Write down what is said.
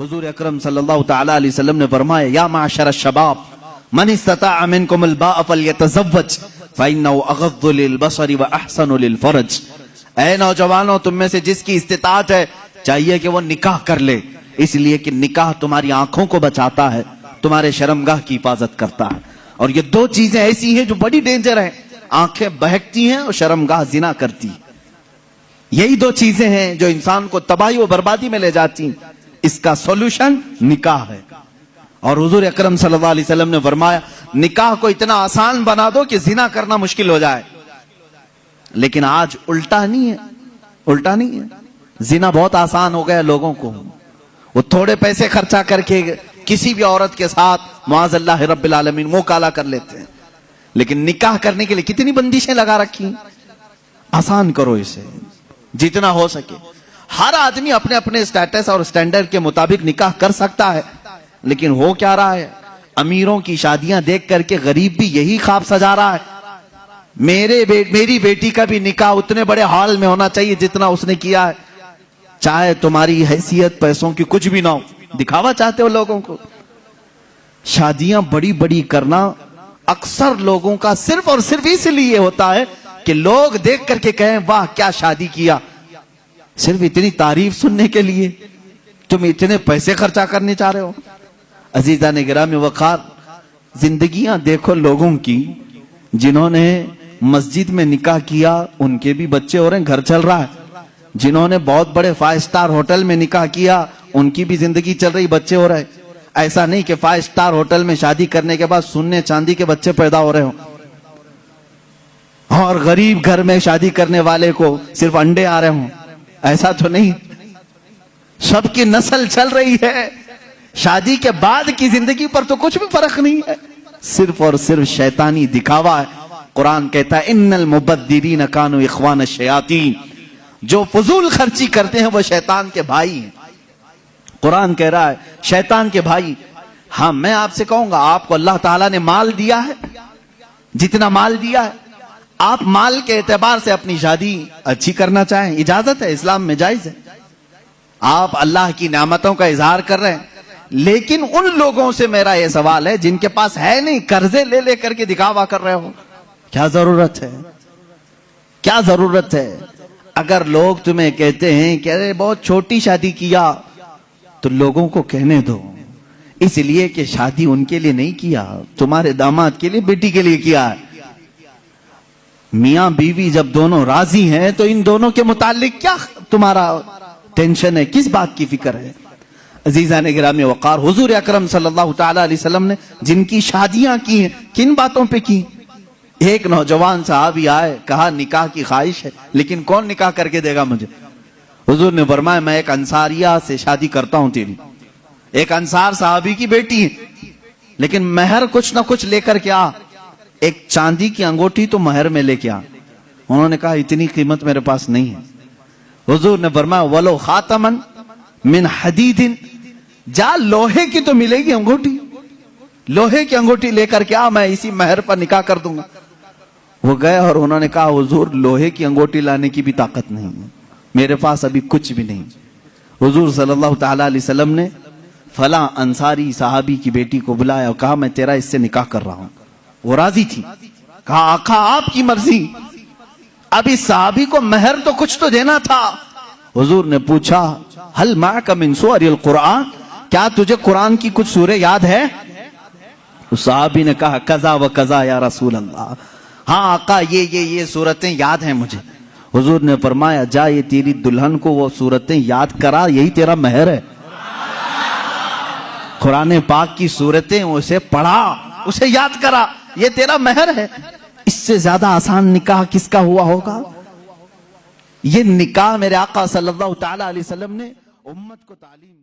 حضور اکرم صلی اللہ تعالی علیہ وسلم نے فرمایا یا معشر الشباب من استطاع منکم الباء فلیتزوج فإنه اغض للبصر واحسن للفرج. اے نوجوانوں، تم میں سے جس کی استطاعت ہے چاہیے کہ وہ نکاح کر لے، اس لیے کہ نکاح تمہاری آنکھوں کو بچاتا ہے، تمہارے شرمگاہ کی حفاظت کرتا ہے. اور یہ دو چیزیں ایسی ہیں جو بڑی ڈینجر ہیں، آنکھیں بہکتی ہیں اور شرمگاہ زنا کرتی ہے. یہی دو چیزیں ہیں جو انسان کو تباہی و بربادی میں لے جاتی ہیں. اس کا سولوشن نکاح ہے. اور حضور اکرم صلی اللہ علیہ وسلم نے فرمایا نکاح کو اتنا آسان بنا دو کہ زنا کرنا مشکل ہو جائے. لیکن آج الٹا نہیں ہے. زنا بہت آسان ہو گیا لوگوں کو. وہ تھوڑے پیسے خرچہ کر کے کسی بھی عورت کے ساتھ معاذ اللہ رب العالمین منہ کالا کر لیتے ہیں. لیکن نکاح کرنے کے لیے کتنی بندشیں لگا رکھی ہیں. آسان کرو اسے جتنا ہو سکے. ہر آدمی اپنے اپنے سٹیٹس اور سٹینڈرڈ کے مطابق نکاح کر سکتا ہے. لیکن ہو کیا رہا ہے، امیروں کی شادیاں دیکھ کر کے غریب بھی یہی خواب سجا رہا ہے میری بیٹی کا بھی نکاح اتنے بڑے ہال میں ہونا چاہیے جتنا اس نے کیا ہے. چاہے تمہاری حیثیت پیسوں کی کچھ بھی نہ ہو، دکھاوا چاہتے ہو لوگوں کو. شادیاں بڑی بڑی کرنا اکثر لوگوں کا صرف اور صرف اس لیے ہوتا ہے کہ لوگ دیکھ کر کے کہیں واہ کیا شادی کیا. صرف اتنی تعریف سننے کے لیے تم اتنے پیسے خرچہ کرنے چاہ رہے ہو. عزیزان گرامی وقار، زندگیاں دیکھو لوگوں کی. جنہوں نے مسجد میں نکاح کیا ان کے بھی بچے ہو رہے ہیں، گھر چل رہا ہے. جنہوں نے بہت بڑے 5 سٹار ہوٹل میں نکاح کیا ان کی بھی زندگی چل رہی، بچے ہو رہے. ایسا نہیں کہ 5 سٹار ہوٹل میں شادی کرنے کے بعد سونے چاندی کے بچے پیدا ہو رہے ہوں اور غریب گھر میں شادی کرنے والے کو صرف انڈے آ رہے ہوں. ایسا تو نہیں. سب کی نسل چل رہی ہے. شادی کے بعد کی زندگی پر تو کچھ بھی فرق نہیں ہے، صرف اور صرف شیطانی دکھاوا ہے. قرآن کہتا ہے ان المبذرین کانوا اخوان الشیاطین. جو فضول خرچی کرتے ہیں وہ شیطان کے بھائی ہیں. قرآن کہہ رہا ہے شیطان کے بھائی. ہاں میں آپ سے کہوں گا، آپ کو اللہ تعالیٰ نے مال دیا ہے، جتنا مال دیا ہے آپ مال کے اعتبار سے اپنی شادی اچھی کرنا چاہیں، اجازت ہے، اسلام میں جائز ہے. آپ اللہ کی نعمتوں کا اظہار کر رہے ہیں. لیکن ان لوگوں سے میرا یہ سوال ہے جن کے پاس ہے نہیں، قرضے لے لے کر کے دکھاوا کر رہے ہو. کیا ضرورت ہے؟ کیا ضرورت ہے؟ اگر لوگ تمہیں کہتے ہیں کہ ارے بہت چھوٹی شادی کیا تو لوگوں کو کہنے دو، اس لیے کہ شادی ان کے لیے نہیں کیا، تمہارے داماد کے لیے، بیٹی کے لیے کیا ہے. میاں بیوی جب دونوں راضی ہیں تو ان دونوں کے متعلق کیا تمہارا ٹینشن ہے، کس بات کی فکر ہے؟ عزیزان گرامی وقار، حضور اکرم صلی اللہ تعالی علیہ وسلم نے جن کی شادیاں کی ہیں کن باتوں پہ کی؟ ایک نوجوان صحابی آئے، کہا نکاح کی خواہش ہے لیکن کون نکاح کر کے دے گا مجھے؟ حضور نے فرمایا میں ایک انصاریہ سے شادی کرتا ہوں تیری. ایک انصار صحابی کی بیٹی ہے لیکن مہر کچھ نہ کچھ لے کر کے آ. ایک چاندی کی انگوٹھی تو مہر میں لے کے آ. انہوں نے کہا اتنی قیمت میرے پاس نہیں ہے. حضور نے فرمایا ولو خاتمن من حدید، جا لوہے کی تو ملے گی انگوٹھی، لوہے کی انگوٹھی لے کر کے آ، میں اسی مہر پر نکاح کر دوں گا. وہ گئے اور انہوں نے کہا حضور لوہے کی انگوٹھی لانے کی بھی طاقت نہیں ہے، میرے پاس ابھی کچھ بھی نہیں. حضور صلی اللہ تعالی علیہ وسلم نے فلاں انصاری صحابی کی بیٹی کو بلایا اور کہا میں تیرا اس سے نکاح کر رہا ہوں. وہ راضی تھی. کہا آقا آپ کی مرضی. اب اس صحابی کو مہر تو کچھ تو دینا تھا. حضور نے پوچھا ہل معک من سور القرآن، کیا تجھے قرآن کی کچھ سورہ یاد ہے؟ اس صحابی نے کہا قضا و قضا یا رسول اللہ، ہاں آقا یہ سورتیں یاد ہیں مجھے. حضور نے فرمایا جا یہ تیری دلہن کو وہ سورتیں یاد کرا، یہی تیرا مہر ہے. قرآن پاک کی سورتیں اسے پڑھا، اسے یاد کرا، یہ تیرا مہر ہے. اس سے زیادہ آسان نکاح کس کا ہوا ہوگا؟ یہ نکاح میرے آقا صلی اللہ تعالی علیہ وسلم نے امت کو تعلیم